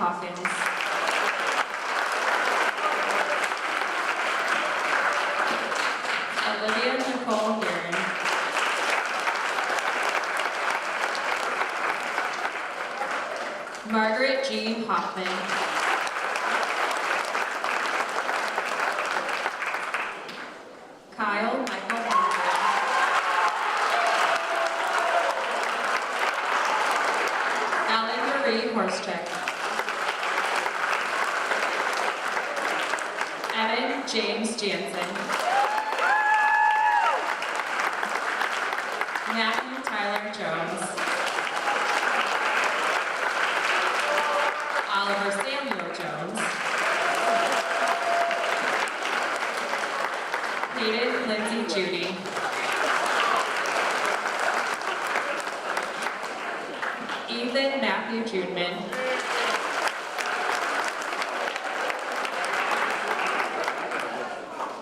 Hawkins. Olivia Nicole Guerin. Margaret Jean Hoffman. Kyle Michael Hunter. Ellen Marie Horschek. Evan James Jansen. Matthew Tyler Jones. Oliver Samuel Jones. Hayden Lindsay Judy. Ethan Matthew Judeman.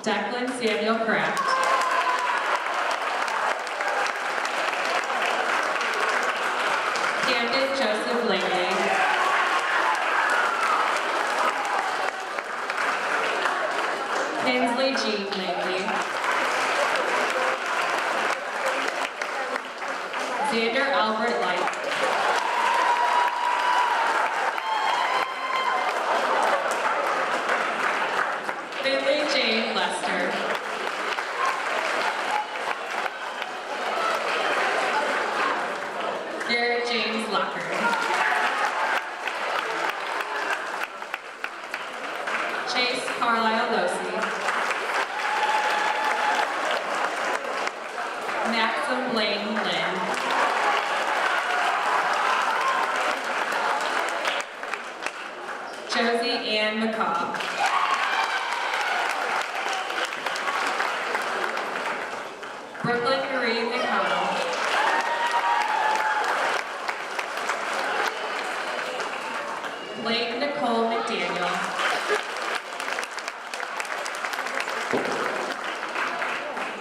Declan Samuel Kraft. Camden Joseph Langley. Kinsley Jean Langley. Xander Albert Light. Finley Jane Lester. Garrett James Locker. Chase Carlisle Losi. Maxim Blaine Lynn. Josie Ann McCaw. Brooklyn Marie McConnell. Blake Nicole McDaniel.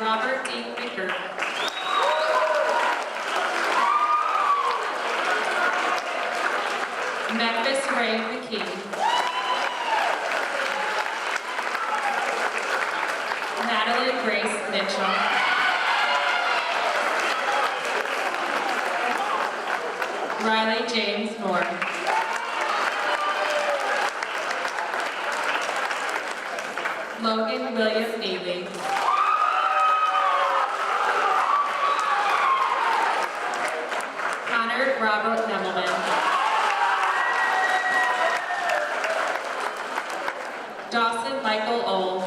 Robert D. McGurk. Memphis Ray McKee. Madeline Grace Mitchell. Riley James Moore. Logan William Neely. Connor Robert Nemelman. Dawson Michael Old.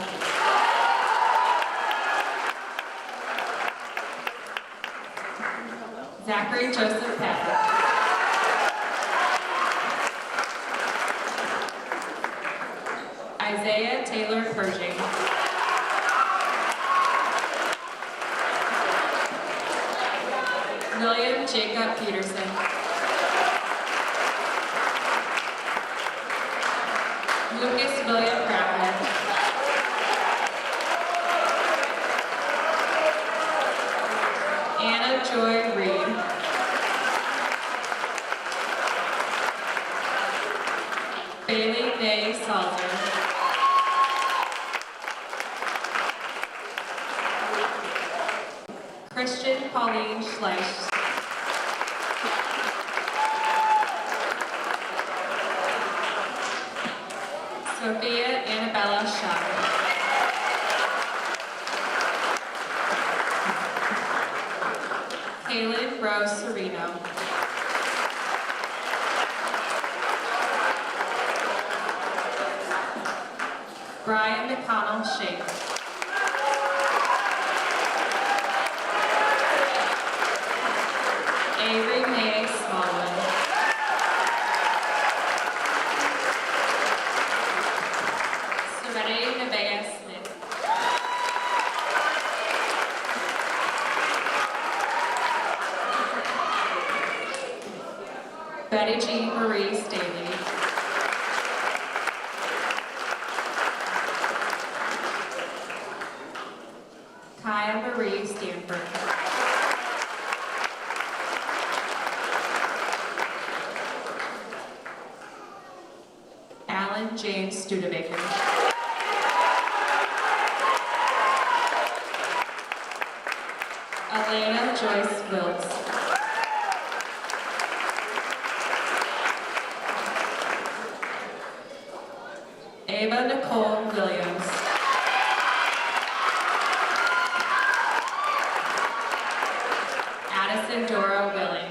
Zachary Joseph Patrick. Isaiah Taylor Pershing. William Jacob Peterson. Lucas William Cracker. Anna Joy Reed. Bailey May Salter. Christian Pauline Schleich. Sophia Annabella Shaw. Kaylin Rose Serino. Brian McConnell Shake. Avery May Smallwood. Serenity Nevaeh Smith. Betty G. Marie Staley. Ellen Jane Studebaker. Elena Joyce Wiltz. Ava Nicole Williams. Addison Dora Willing.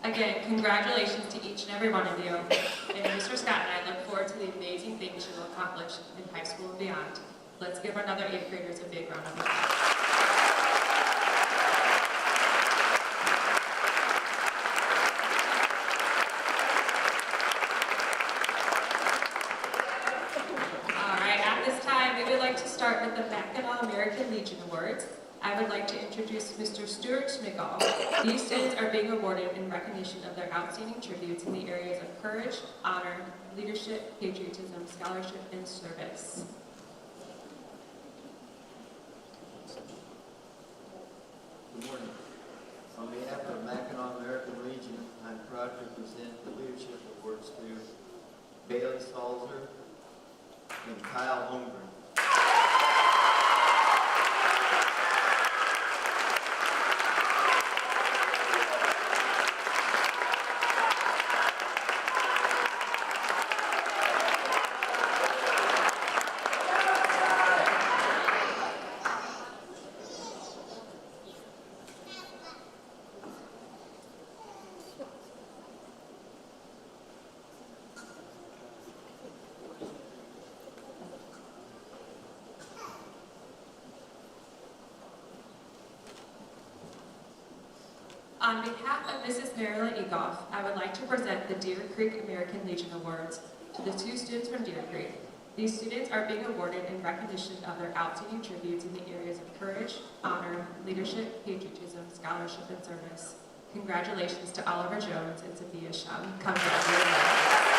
Again, congratulations to each and every one of you. And Mr. Scott and I look forward to the amazing things you will accomplish in high school and beyond. Let's give another 8th graders a big round of applause. All right, at this time, we would like to start with the Mackinaw American Legion Awards. I would like to introduce Mr. Stuart Schmigall. These students are being awarded in recognition of their outstanding tributes in the areas of courage, honor, leadership, patriotism, scholarship, and service. Good morning. On behalf of Mackinaw American Legion, I'm proud to present the Leadership Awards to Bailey Salzer and Kyle Holmgren. On behalf of Mrs. Marilyn Egoff, I would like to present the Deer Creek American Legion Awards to the 2 students from Deer Creek. These students are being awarded in recognition of their outstanding tributes in the areas of courage, honor, leadership, patriotism, scholarship, and service. Congratulations to Oliver Jones and Sophia Shum. Come down.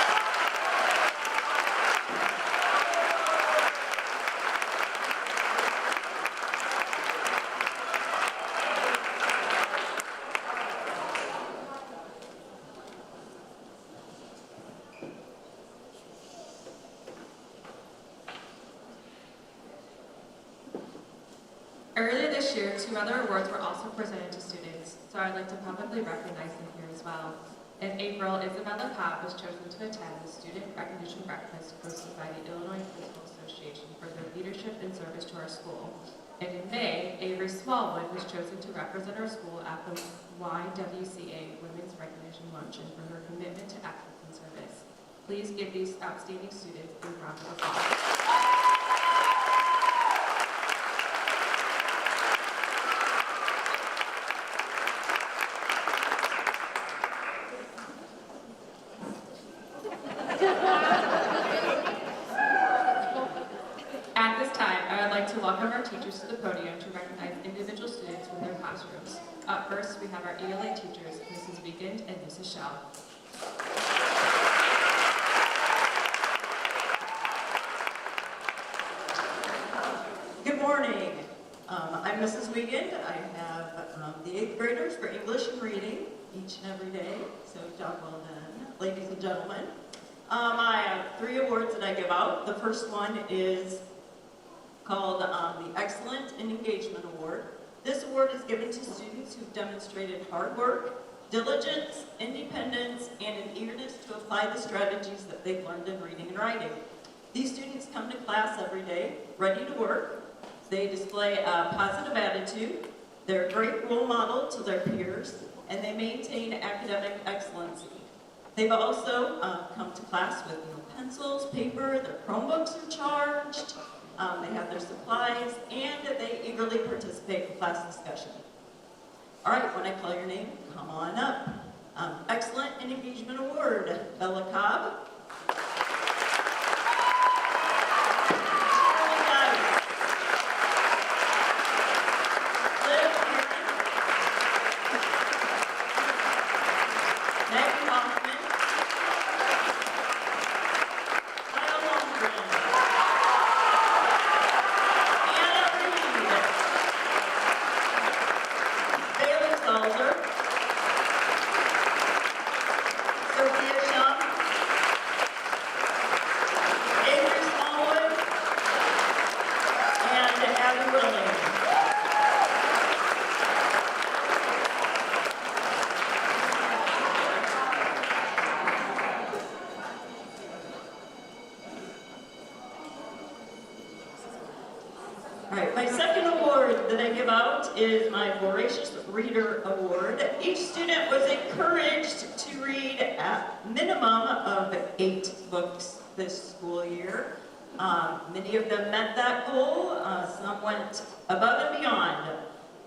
Earlier this year, 2 other awards were also presented to students, so I'd like to publicly recognize them here as well. In April, Isabella Cobb was chosen to attend the Student Recognition Breakfast hosted by the Illinois Principal Association for their leadership and service to our school. And in May, Avery Smallwood was chosen to represent our school at the YWCA Women's Recognition Luncheon for her commitment to excellence and service. Please give these outstanding students a round of applause. At this time, I would like to welcome our teachers to the podium to recognize individual students from their classrooms. Up first, we have our ELA teachers, Mrs. Wiegand and Mrs. Schell. Good morning. I'm Mrs. Wiegand. I have the 8th graders for English and reading each and every day, so job well done, ladies and gentlemen. I have 3 awards that I give out. The first one is called the Excellent in Engagement Award. This award is given to students who've demonstrated hard work, diligence, independence, and an eagerness to apply the strategies that they've learned in reading and writing. These students come to class every day, ready to work. They display a positive attitude. They're a great role model to their peers, and they maintain academic excellence. They've also come to class with pencils, paper, their Chromebooks are charged, they have their supplies, and they eagerly participate in class discussion. All right, when I call your name, come on up. Excellent in Engagement Award, Bella Cobb. Anna Reed. All right, my second award that I give out is my Voracious Reader Award. Each student was encouraged to read a minimum of 8 books this school year. Many of them met that goal. Some went above and beyond.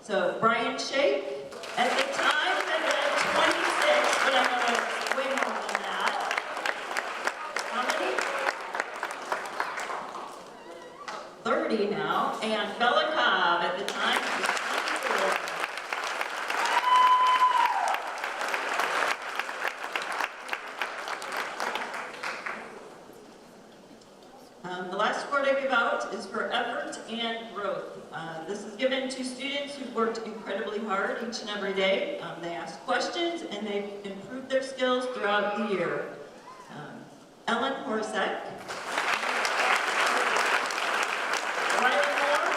So Brian Shake, at the time, had 26, but I'm going to way more than that. How many? 30 now. And Bella Cobb, at the time, was 24. The last award I give out is for effort and growth. This is given to students who've worked incredibly hard each and every day. They ask questions and they've improved their skills throughout the year. Ellen Horsek, Riley Moore,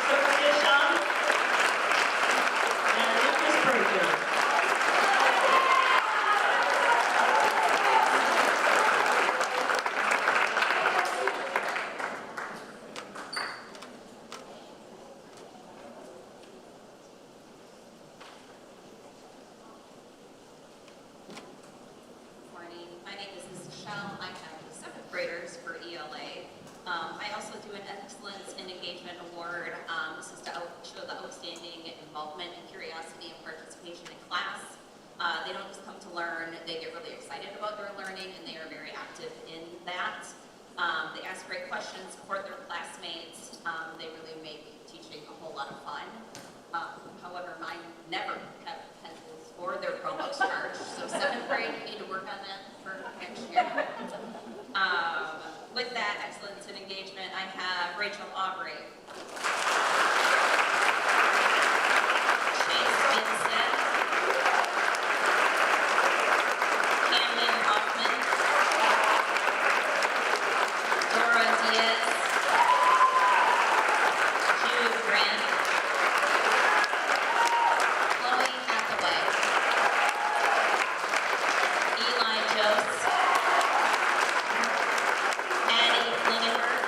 Sophia Shaw, and Lucas Berger. Morning. My name is Mrs. Shell. I have 7th graders for ELA. I also do an Excellence in Engagement Award. This is to show the outstanding involvement and curiosity and participation in class. They don't just come to learn, they get really excited about their learning and they are very active in that. They ask great questions, support their classmates. They really make teaching a whole lot of fun. However, mine never have pencils or their Chromebooks charged, so 7th grade, we need to work on that for next year. With that, excellence in engagement, I have Rachel Aubrey. Chase Vincent. Camden Hoffman. Dora Diaz. Jude Grant. Chloe Hathaway. Eli Jose. Addie Klingenberg.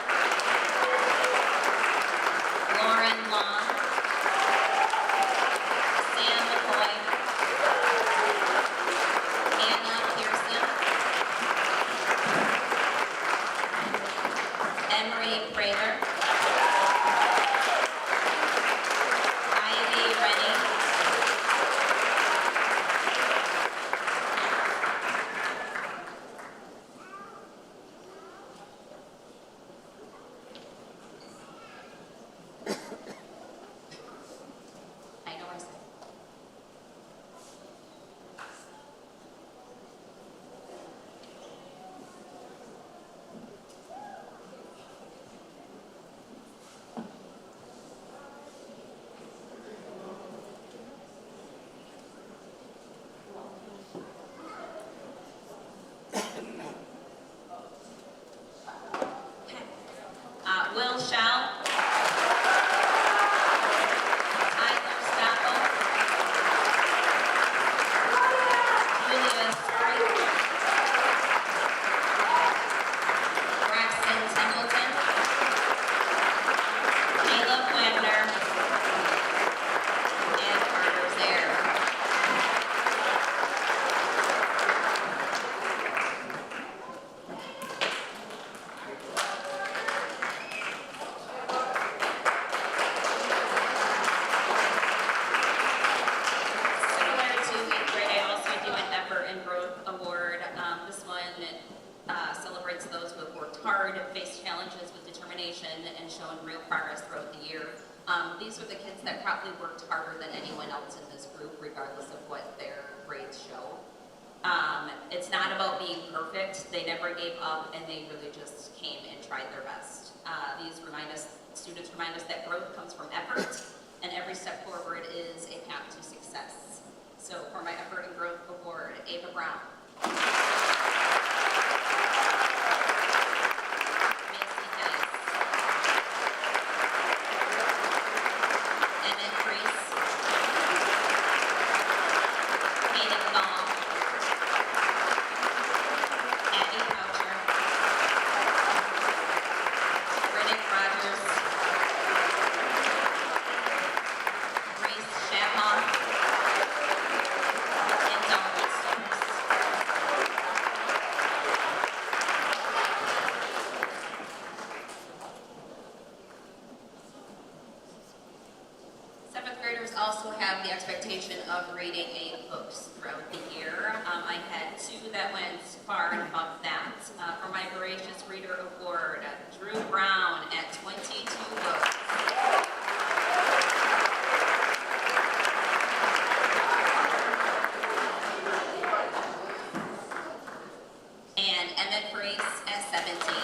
Lauren Long. Sam McCoy. Anna Pearson. Emery Prater. Ivy Rennie. I know I said. Will Shell. Tyler Staffel. Julia Surrey. Braxton Templeton. Caleb Wagner. And Carter Zaire. Similar to 8th grade, I also do an Effort and Growth Award. This one celebrates those who have worked hard, faced challenges with determination, and shown real progress throughout the year. These are the kids that probably worked harder than anyone else in this group, regardless of what their grades show. It's not about being perfect. They never gave up, and they really just came and tried their best. Students remind us that growth comes from effort, and every step forward is a path to success. So for my Effort and Growth Award, Ava Brown. Macy Dennis. Emmett Priest. Hayden Gall. Abby Coucher. Brittany also have the expectation of reading 8 books throughout the year. I had 2 that went far and above that. For my Voracious Reader Award, Drew Brown at 22 books. And Emmett Brace at 17.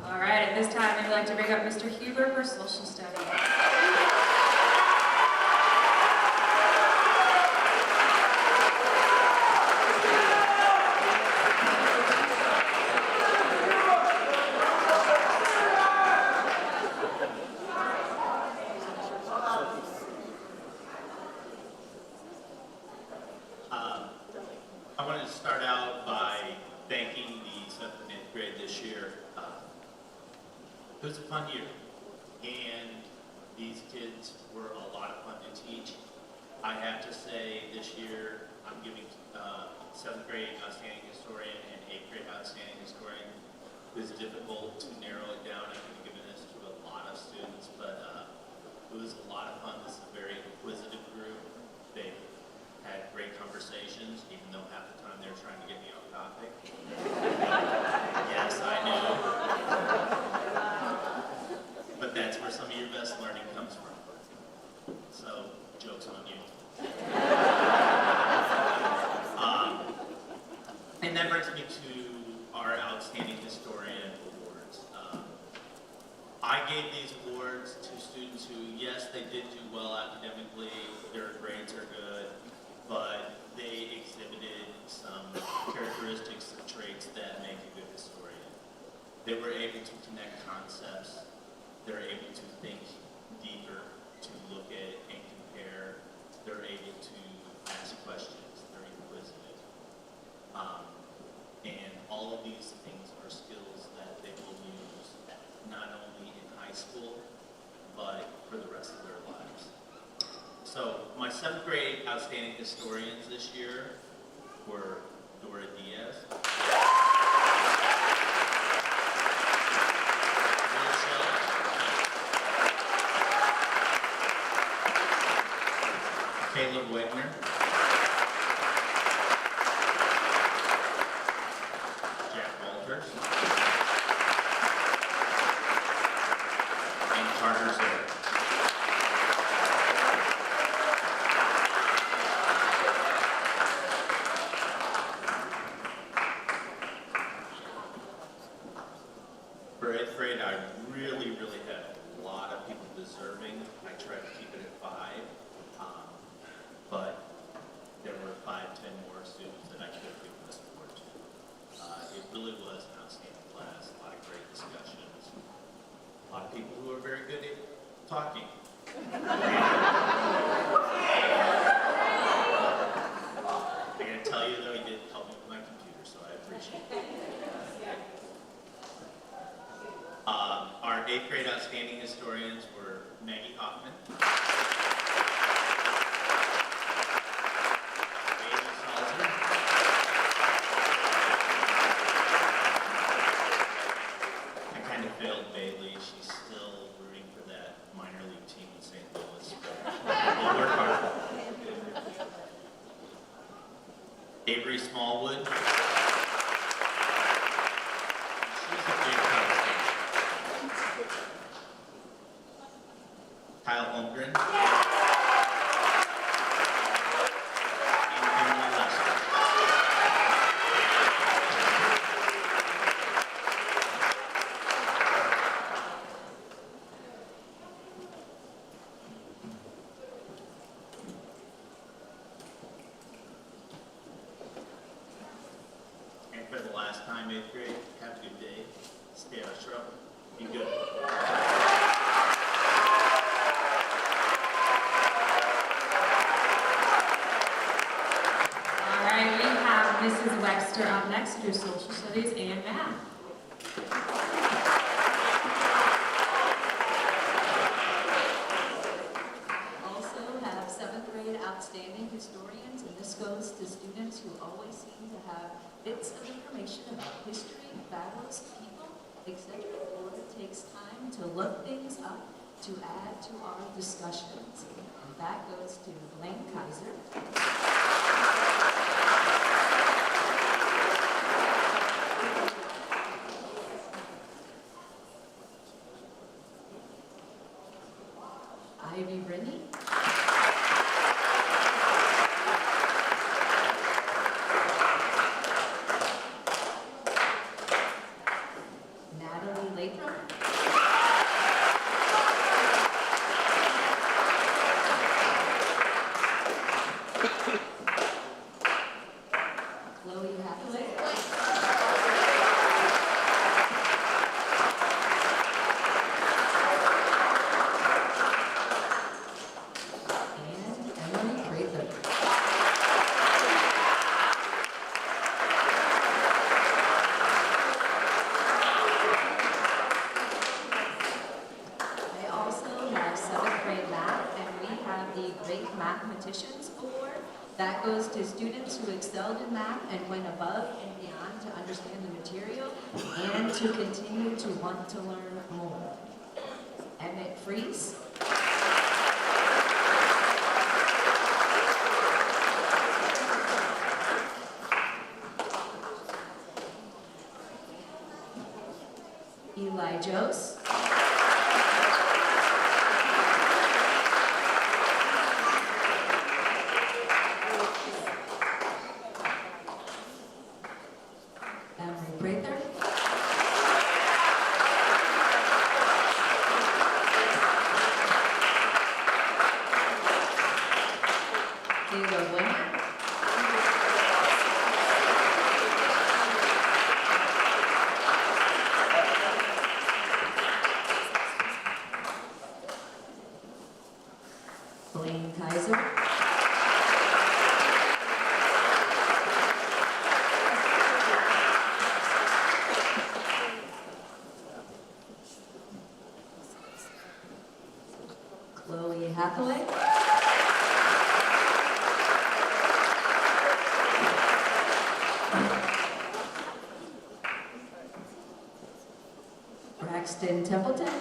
All right, at this time, I'd like to bring up Mr. Huber for social studies. I wanted to start out by thanking the 7th and 8th grade this year. It was a fun year, and these kids were a lot of fun to teach. I have to say this year I'm giving 7th grade Outstanding Historian and 8th grade Outstanding Historian. It was difficult to narrow it down. I could have given this to a lot of students, but it was a lot of fun. This is a very inquisitive group. They had great conversations, even though half the time they were trying to get me off topic. Yes, I know. But that's where some of your best learning comes from. So, joke's on you. And that brings me to our Outstanding Historian Awards. I gave these awards to students who, yes, they did do well academically, their grades are good, but they exhibited some characteristics and traits that make a good historian. They were able to connect concepts. They're able to think deeper, to look at and compare. They're able to ask questions. They're inquisitive. And all of these things are skills that they will use not only in high school, but for the rest of their lives. So my 7th grade Outstanding Historians this year were Dora Diaz, Caleb Wegner, Jack Walters, and Carter Zerr. For 8th grade, I really had a lot of people deserving. I tried to keep it at 5, but there were 5, 10 more students that I could have given this award to. It really was an outstanding class, a lot of great discussions, a lot of people who are very good at talking. I gotta tell you though, he did help me with my computer, so I appreciate it. Our 8th grade Outstanding Historians were Maggie Hoffman, Bailey Salzer, I kind of failed Bailey. She's still rooting for that minor league team in St. Louis, but we'll work hard. Avery Smallwood. She's a big conversation. Kyle Holmgren. And Emily Lester. And for the last time, 8th grade, have a good day. Stay out of trouble. Be good. All right, we have Mrs. Webster up next to do social studies and math. takes time to look things up to add to our discussions. That goes to Blaine Kaiser. Ivy Brittany. Natalie Lathrop. Chloe Hathaway. And Emily Prather. I also have 7th grade math, and we have the Great Mathematicians Award. That goes to students who excelled in math and went above and beyond to understand the material and to continue to want to learn more. Emmett Fries. Eli Jose. Emery Prather. Taylor Winner. Blaine Kaiser. Chloe Hathaway. Braxton Templeton.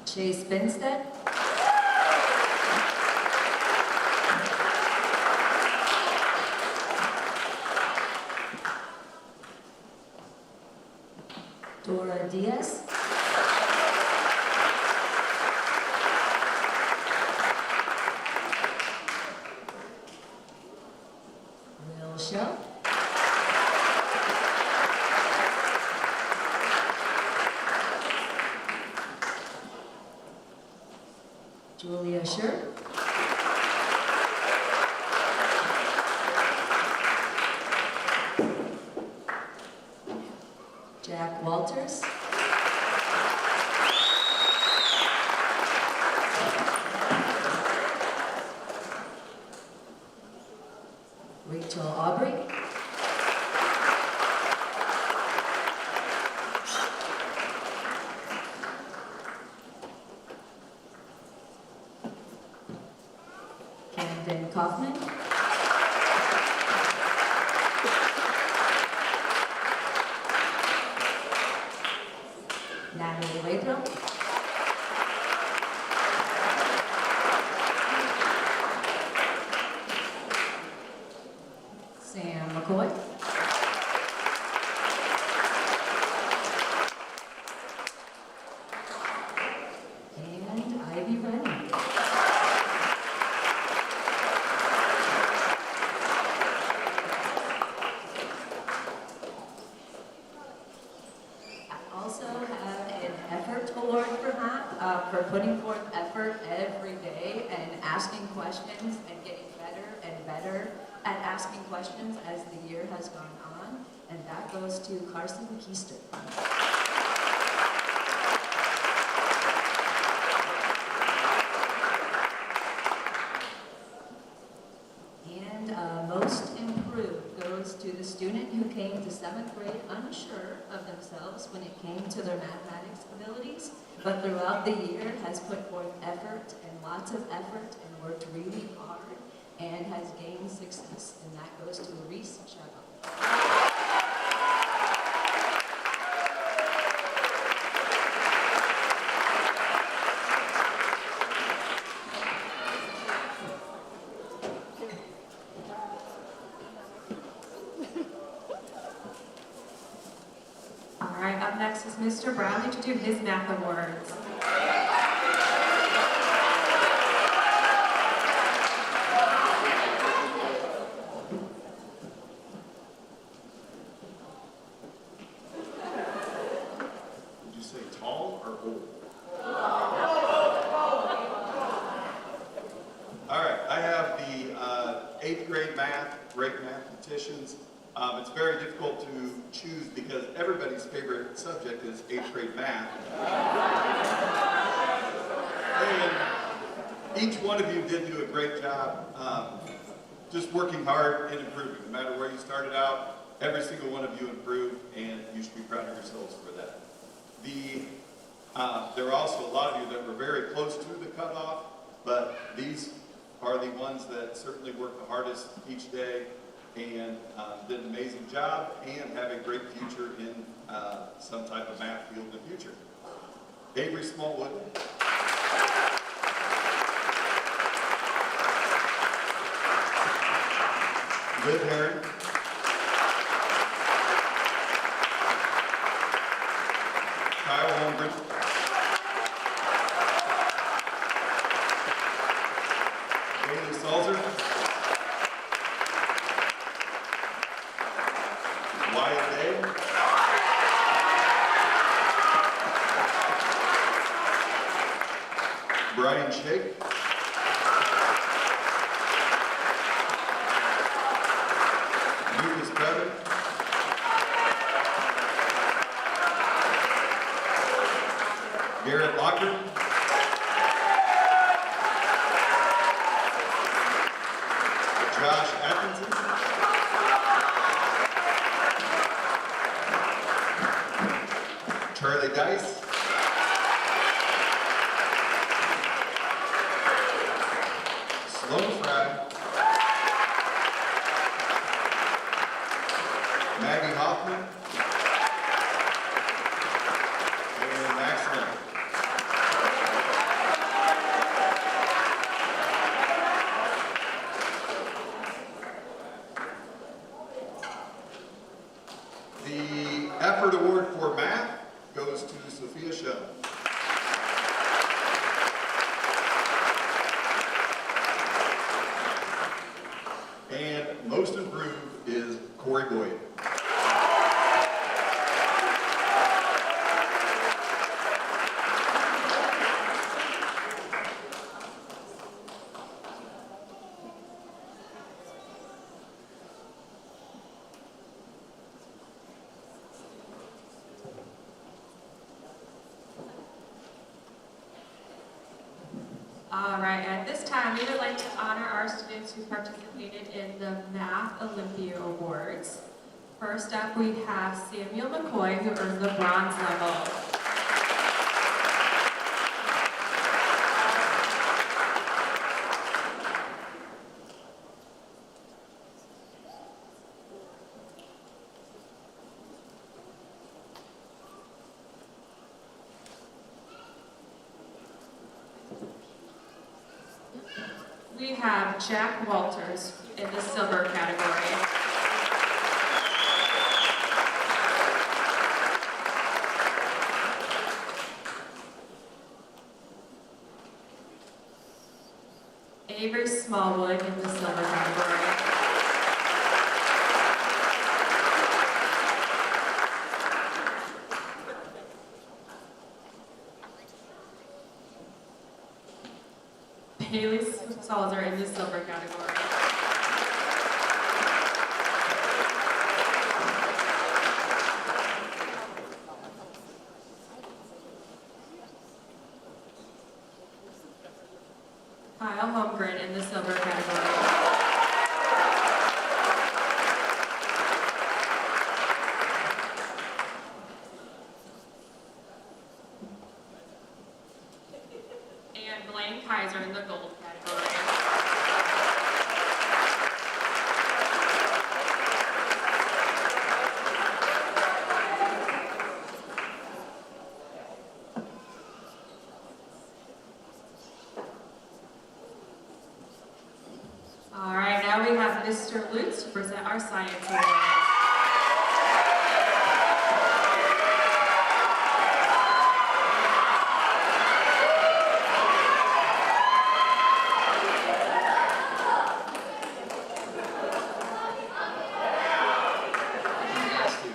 Chase Binstead. Dora Diaz. Will Show. Julia Scher. Jack Walters. Rachel Aubrey. Camden Kaufman. Natalie Lathrop. Sam McCoy. And Ivy Brennan. I also have an effort award for math, for putting forth effort every day and asking questions and getting better and better at asking questions as the year has gone on, and that goes to Carson Keister. And most improved goes to the student who came to 7th grade unsure of themselves when it came to their mathematics abilities, but throughout the year has put forth effort and lots of effort and worked really hard and has gained success, and that goes to Reese Sheva. All right, up next is Mr. Brownlee to do his math awards. Would you say tall or old? All right, I have the 8th grade math, great mathematicians. It's very difficult to choose because everybody's favorite subject is 8th grade math. And each one of you did do a great job just working hard and improving. No matter where you started out, every single one of you improved, and you should be proud of yourselves for that. There were also a lot of you that were very close to the cutoff, but these are the ones that certainly worked the hardest each day and did an amazing job and have a great future in some type of math field in the future. Avery Smallwood. Liv Herron. Kyle Holmgren. Bailey Salzer. Wyatt Day. Brian Shake. Lucas Bevan. Garrett Locker. Josh Atkinson. Charlie Dice. Sloan Fry. Maggie Hoffman. And Max Lynn. The effort award for math goes to Sophia Shell. And most improved is Corey Boyd. All right, at this time, we would like to honor our students who participated in the Math Olympia Awards. First up, we have Samuel McCoy, who earned the bronze level. We have Jack Walters in the silver category. Avery Smallwood in the silver category. Haley Salzer in the silver category. Kyle Holmgren in the silver category. And Blaine Kaiser in the gold category. All right, now we have Mr. Lutz to present our science awards.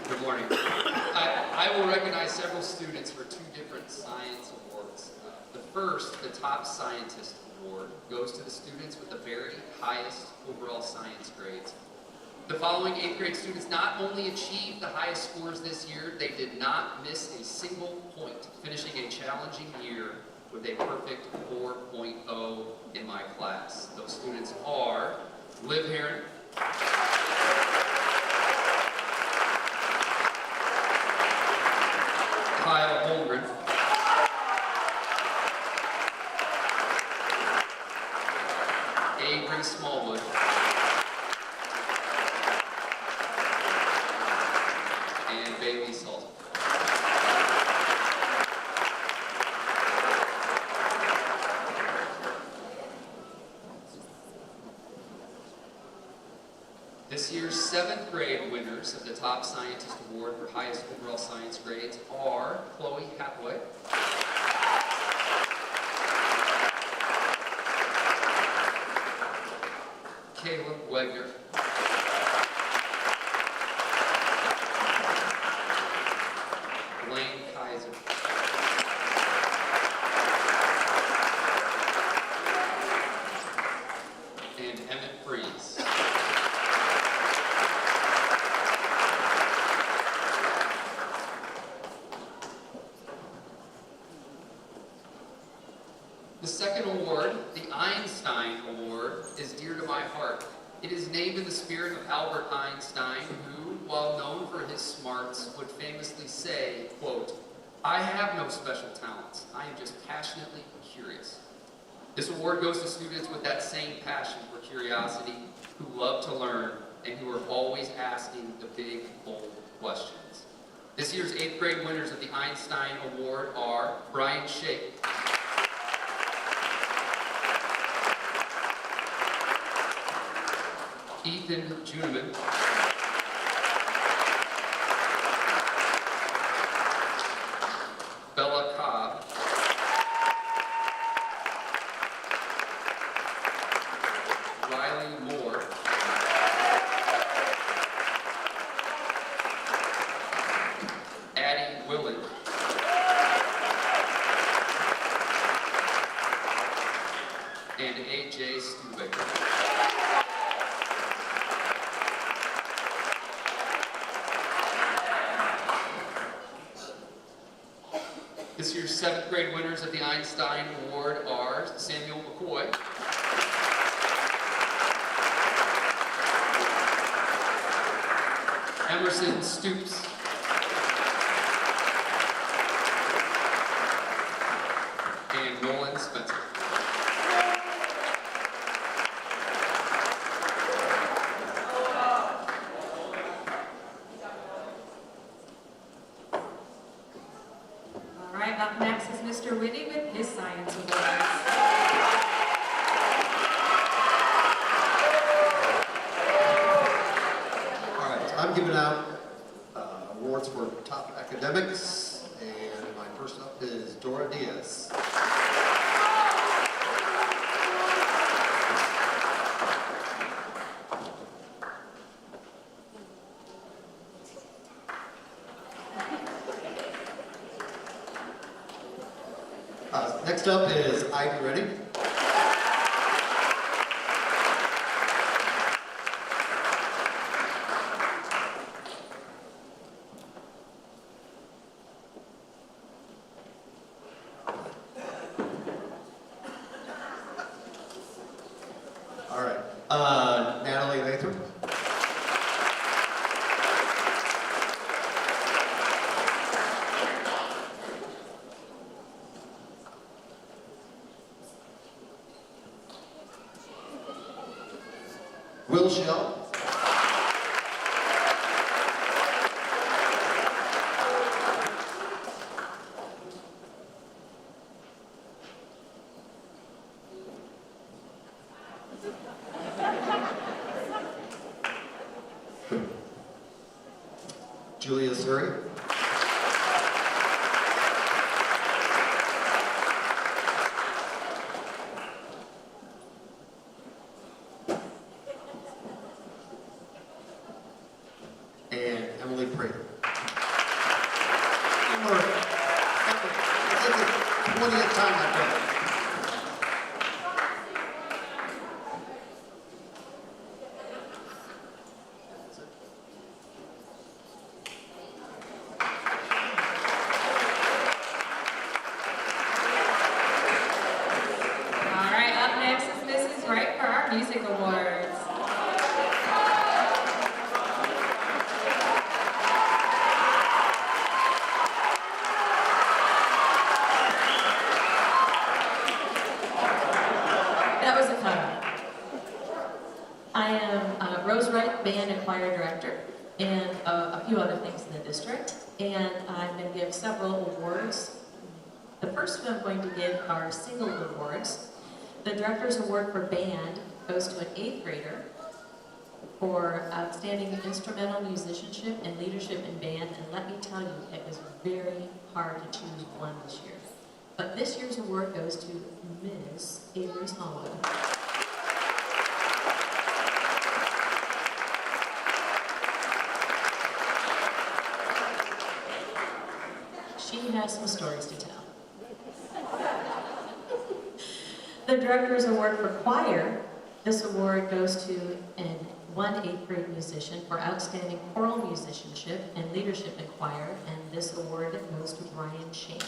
Good morning. I will recognize several students for two different science awards. The first, the Top Scientist Award, goes to the students with the very highest overall science grades. The following 8th grade students not only achieved the highest scores this year, they did not miss a single point, finishing a challenging year with a perfect 4.0 in my class. Those students are Liv Heron, Kyle Holmgren, Avery Smallwood, and Bailey Salton. This year's 7th grade winners of the Top Scientist Award for highest overall science grades are Chloe Hathaway, Caleb Wegner, Blaine Kaiser, and Emmett Freeze. The second award, the Einstein Award, is dear to my heart. It is named in the spirit of Albert Einstein, who, while known for his smarts, would famously say, quote, "I have no special talents. I am just passionately curious." This award goes to students with that same passion for curiosity, who love to learn, and who are always asking the big, bold questions. This year's 8th grade winners of the Einstein Award are Brian Shake, Ethan Juneman, Bella Cobb, Riley Moore, Addie Willen, and AJ Stubaker. This year's 7th grade winners of the Einstein Award are Samuel McCoy, Emerson Stoops, and Nolan Spencer. All right, up next is Mr. Whitty with his science awards. All right, I'm giving out awards for top academics, and my first up is Dora Diaz. Next up is Ivy Redding. All right, Natalie Lathrop. Will Shell. Julia Zuri. And Emily Prater. Emily, it's like the 20th time I've done it. All right, up next is Mrs. Wright for our music awards. That was a fun one. I am Rose Wright, band and choir director, and a few other things in the district. And I'm going to give several awards. The first one I'm going to give are single awards. The Director's Award for Band goes to an 8th grader for outstanding instrumental musicianship and leadership in band. And let me tell you, it was very hard to choose one this year. But this year's award goes to Ms. Avery Smallwood. She has some stories to tell. The Director's Award for Choir, this award goes to one 8th grade musician for outstanding choral musicianship and leadership in choir, and this award goes to Brian Shane.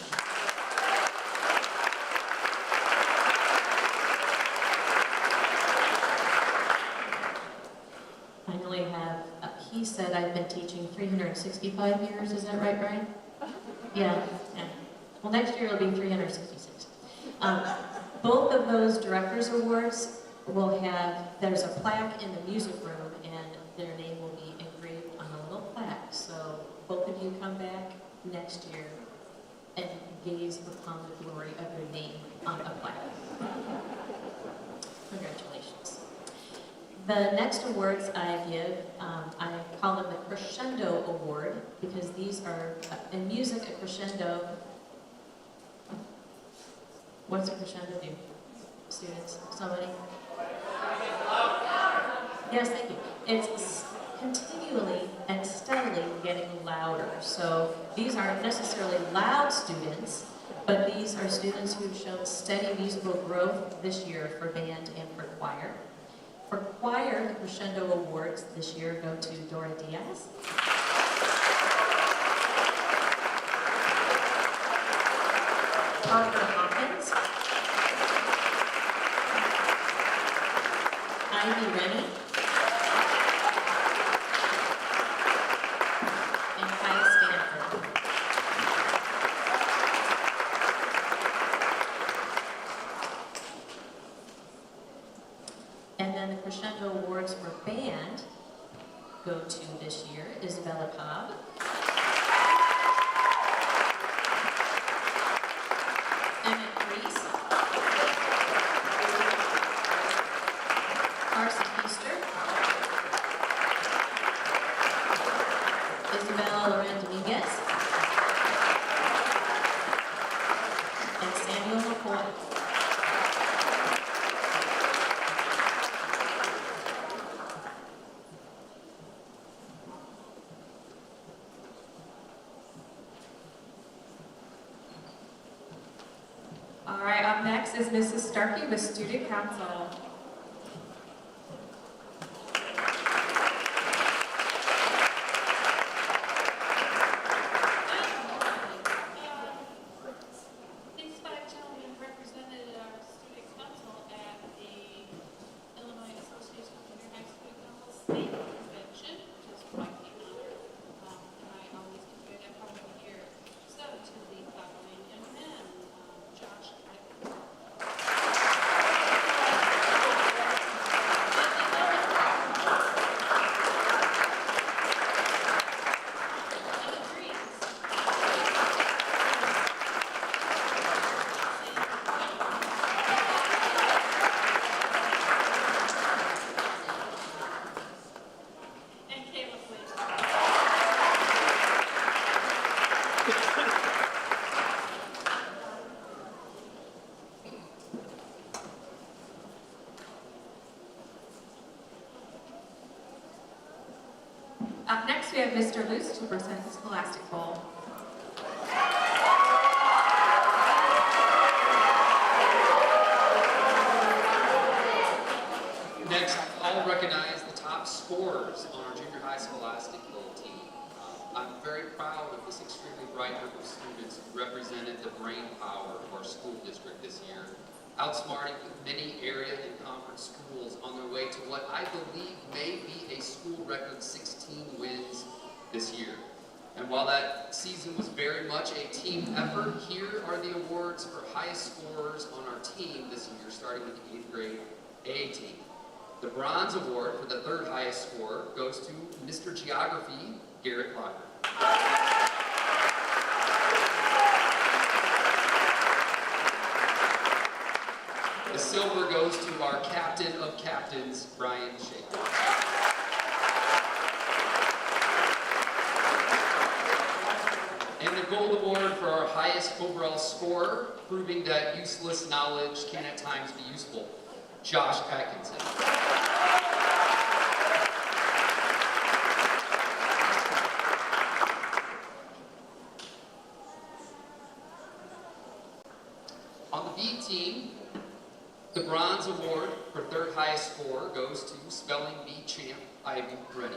Finally have, he said I've been teaching 365 years, is that right, Brian? Yeah. Well, next year it'll be 366. Both of those Director's Awards will have, there's a plaque in the music room, and their name will be engraved on a little plaque. So both of you come back next year and gaze upon the glory of your name on a plaque. Congratulations. The next awards I give, I call them the Crescendo Award, because these are, in music, a crescendo. What's a crescendo do? Students, somebody? Yes, thank you. It's continually and steadily getting louder. So these aren't necessarily loud students, but these are students who've shown steady musical growth this year for band and for choir. For choir, the Crescendo Awards this year go to Dora Diaz. Parker Hawkins. Ivy Rennie. And Kyle Stanford. And then the Crescendo Awards for Band go to this year Isabella Cobb. Emmett Reese. Carson Easter. Isabella Loren Dominguez. And Samuel McCoy. All right, up next is Mrs. Starkey with Student Council. These 5 gentlemen represented our student council at the Illinois Association of Junior High School Council State Convention, which is quite an honor, and I always enjoy that part of the year. So to the following young men, Josh Kite. Up next, we have Mr. Luce to present the Scholastic Bowl. Next, I'll recognize the top scorers on our junior high Scholastic Bowl team. I'm very proud of this extremely bright group of students who represented the brain power of our school district this year, outsmarting many area and conference schools on their way to what I believe may be a school record 16 wins this year. And while that season was very much a team effort, here are the awards for highest scorers on our team this year, starting with the 8th grade A team. The Bronze Award for the 3rd highest score goes to Mr. Geography, Garrett Locker. The silver goes to our captain of captains, Brian Shaker. And the gold award for our highest overall scorer, proving that useless knowledge can at times be useful, Josh Atkinson. On the B team, the Bronze Award for 3rd highest score goes to Spelling Bee champ Ivy Reddy.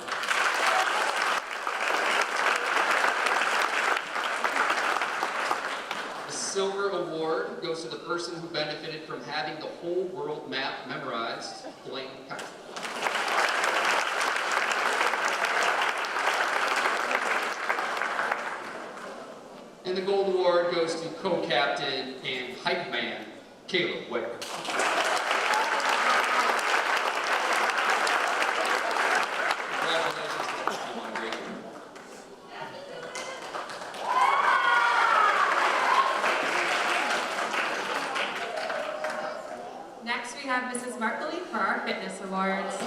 The Silver Award goes to the person who benefited from having the whole world map memorized, Blaine Kaiser. And the Gold Award goes to co-captain and hype man, Caleb Ware. Congratulations to the team on a great year. Next, we have Mrs. Markley for our Fitness Awards. I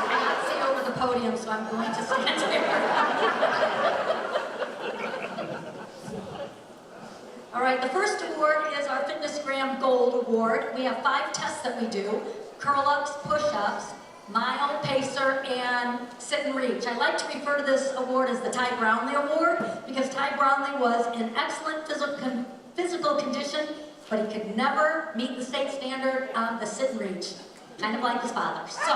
got to sit over the podium, so I'm going to stand here. All right, the first award is our Fitnessgram Gold Award. We have 5 tests that we do: curl-ups, push-ups, mile, pacer, and sit and reach. I like to refer to this award as the Ty Brownlee Award because Ty Brownlee was in excellent physical condition, but he could never meet the state standard on the sit and reach, kind of like his father. So,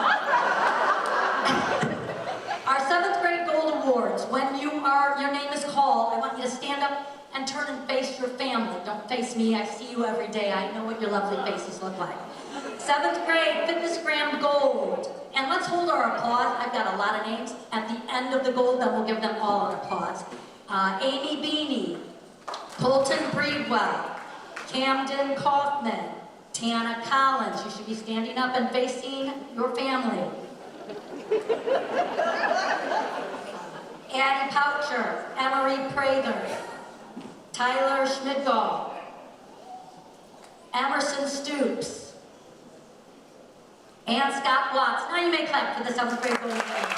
our 7th grade Gold Awards. When your name is called, I want you to stand up and turn and face your family. Don't face me. I see you every day. I know what your lovely faces look like. 7th grade Fitnessgram Gold. And let's hold our applause. I've got a lot of names. At the end of the gold, then we'll give them all an applause. Amy Beanie, Colton Breedwell, Camden Kaufman, Tana Collins. You should be standing up and facing your family. Addie Poucher, Emery Prather, Tyler Schmidgall, Emerson Stoops, and Scott Watts. Now you may clap for the 7th grade gold medal.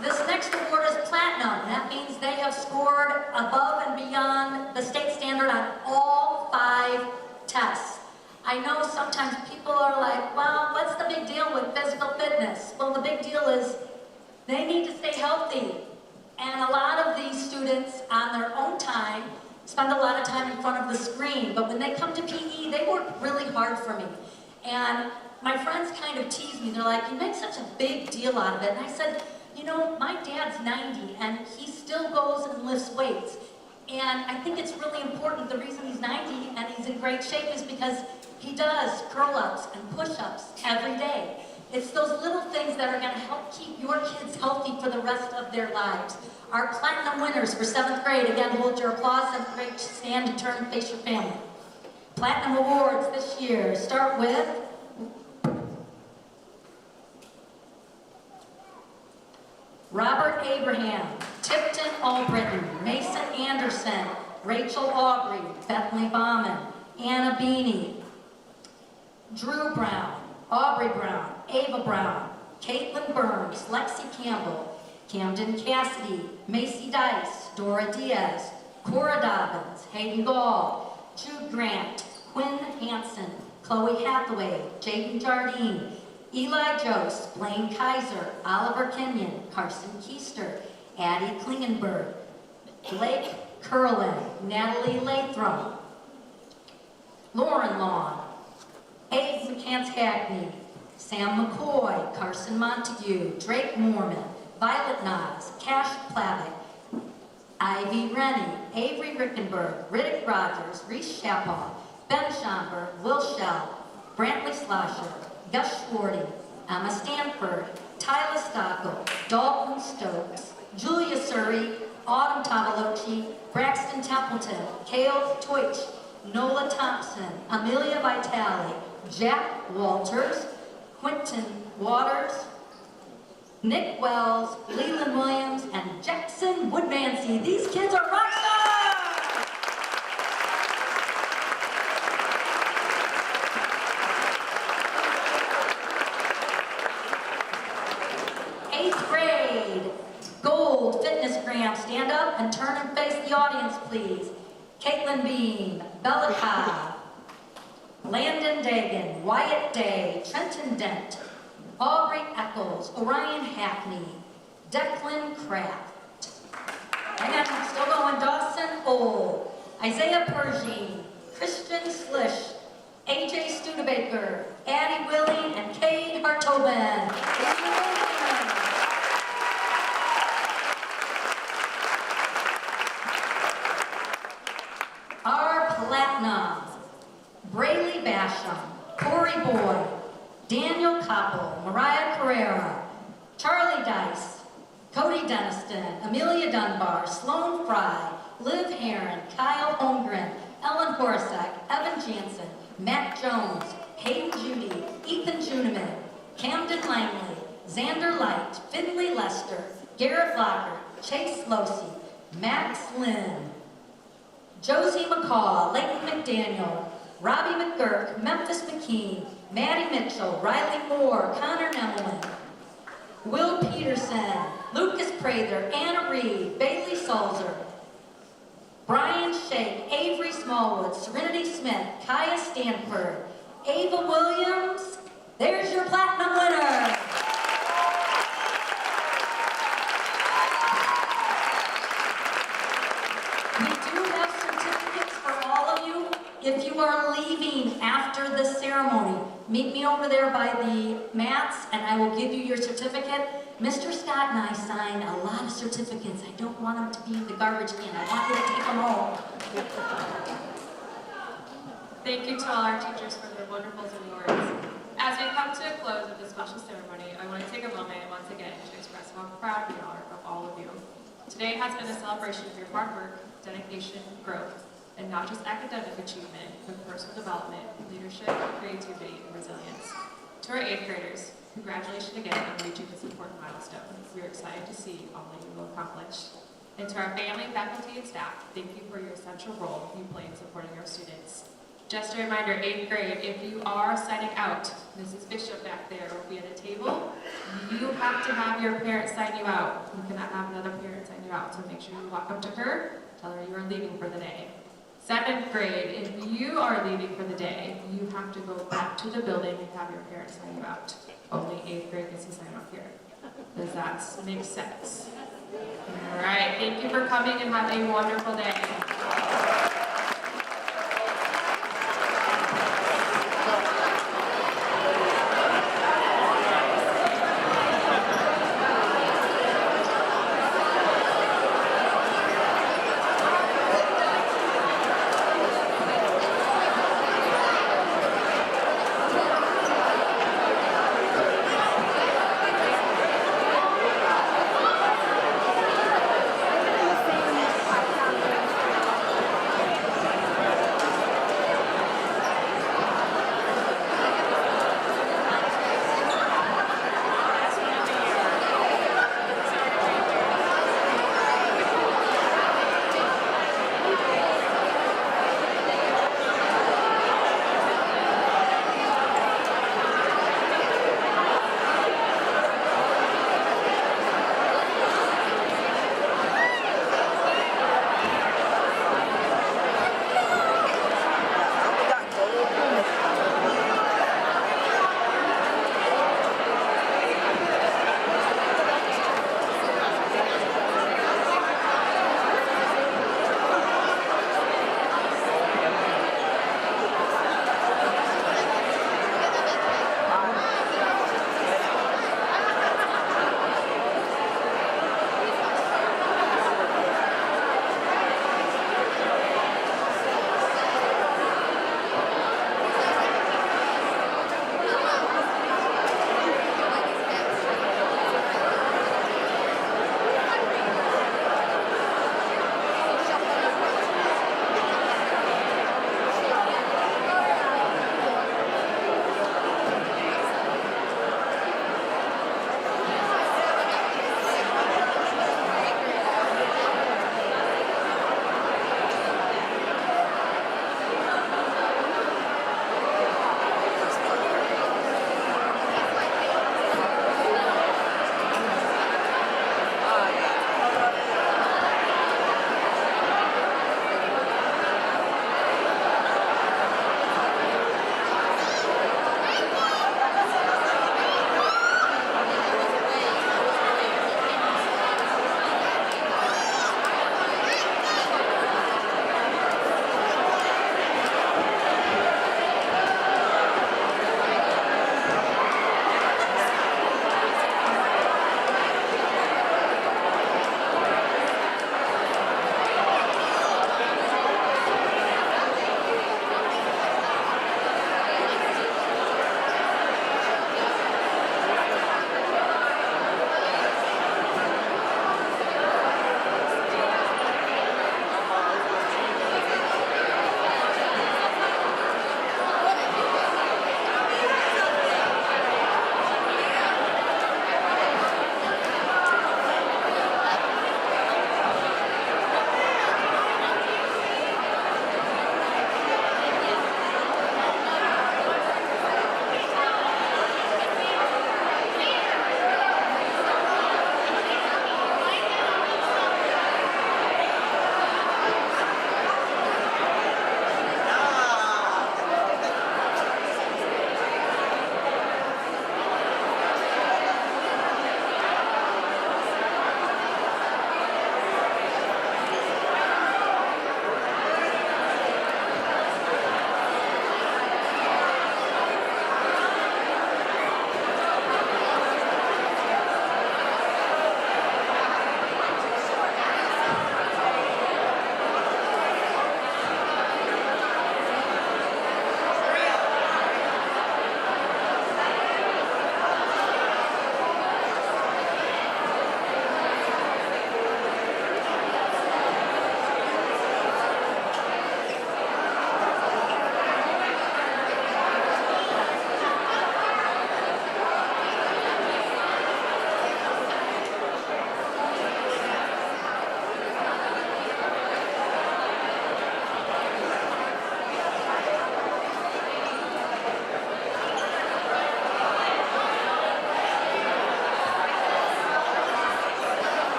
This next award is platinum. That means they have scored above and beyond the state standard on all 5 tests. I know sometimes people are like, well, what's the big deal with physical fitness? Well, the big deal is they need to stay healthy. And a lot of these students on their own time spend a lot of time in front of the screen. But when they come to PE, they work really hard for me. And my friends kind of tease me. They're like, you make such a big deal out of it. And I said, you know, my dad's 90 and he still goes and lifts weights. And I think it's really important. The reason he's 90 and he's in great shape is because he does curl-ups and push-ups every day. It's those little things that are going to help keep your kids healthy for the rest of their lives. Our platinum winners for 7th grade, again, hold your applause. 7th grade, stand and turn and face your family. Platinum awards this year start with Robert Abraham, Tipton Albritton, Mason Anderson, Rachel Aubrey, Bethany Bauman, Anna Beanie, Drew Brown, Aubrey Brown, Ava Brown, Caitlin Burns, Lexi Campbell, Camden Cassidy, Macy Dice, Dora Diaz, Cora Dobbins, Hayden Gall, Jude Grant, Quinn Hansen, Chloe Hathaway, Jaden Jardine, Eli Jost, Blaine Kaiser, Oliver Kenyon, Carson Keister, Addie Klingenberg, Blake Curlin, Natalie Lathram, Lauren Long, Abe McCants-Hackney, Sam McCoy, Carson Montague, Drake Mormon, Violet Nas, Cash Plavick, Ivy Rennie, Avery Rickenberg, Riddick Rogers, Reese Chapaw, Ben Schomburg, Will Shell, Brantley Slosher, Gus Schwarty, Emma Stanford, Tyler Stockel, Dalton Stokes, Julia Surrey, Autumn Tavalochi, Braxton Templeton, Cale Teutsch, Nola Thompson, Amelia Vitale, Jack Walters, Quentin Waters, Nick Wells, Leland Williams, and Jackson Woodmansey. These kids are rock stars! 8th grade, gold fitness gram. Stand up and turn and face the audience, please. Caitlin Beam, Bella Cobb, Landon Dagan, Wyatt Day, Trenton Dent, Aubrey Eccles, Orion Hackney, Declan Kraft. And still going, Dawson Old, Isaiah Pershing, Christian Slish, AJ Studebaker, Addie Willing, and Cade Hartobin. Our Platinum, Brayley Basham, Corey Boyd, Daniel Koppel, Mariah Carrera, Charlie Dice, Cody Deniston, Amelia Dunbar, Sloan Fry, Liv Heron, Kyle Holmgren, Ellen Horsek, Evan Jansen, Matt Jones, Hayden Judy, Ethan Juniman, Camden Langley, Xander Light, Finley Lester, Garrett Locker, Chase Losey, Max Lynn, Josie McCaw, Leighton McDaniel, Robbie McGurk, Memphis McKean, Maddie Mitchell, Riley Moore, Connor Nemelman, Will Peterson, Lucas Prather, Anna Reed, Bailey Salzer, Brian Shake, Avery Smallwood, Serenity Smith, Kaya Stanford, Ava Williams. There's your platinum winner. We do have certificates for all of you. If you are leaving after the ceremony, meet me over there by the mats and I will give you your certificate. Mr. Scott and I sign a lot of certificates. I don't want them to be in the garbage can. I want you to take them home. Thank you to all our teachers for their wonderful awards. As we come to a close of this special ceremony, I want to take a moment once again to express how proud we are of all of you. Today has been a celebration of your hard work, dedication, growth, and not just academic achievement, but personal development, leadership, creativity, and resilience. To our 8th graders, congratulations again on reaching this important milestone. We are excited to see all that you will accomplish. And to our family, faculty, and staff, thank you for your essential role you play in supporting our students. Just a reminder, 8th grade, if you are signing out, Mrs. Bishop back there will be at a table. You have to have your parent sign you out. You cannot have another parent sign you out, so make sure you walk up to her, tell her you are leaving for the day. 7th grade, if you are leaving for the day, you have to go back to the building and have your parents sign you out. Only 8th grade gets to sign off here. Does that make sense? All right, thank you for coming and have a wonderful day.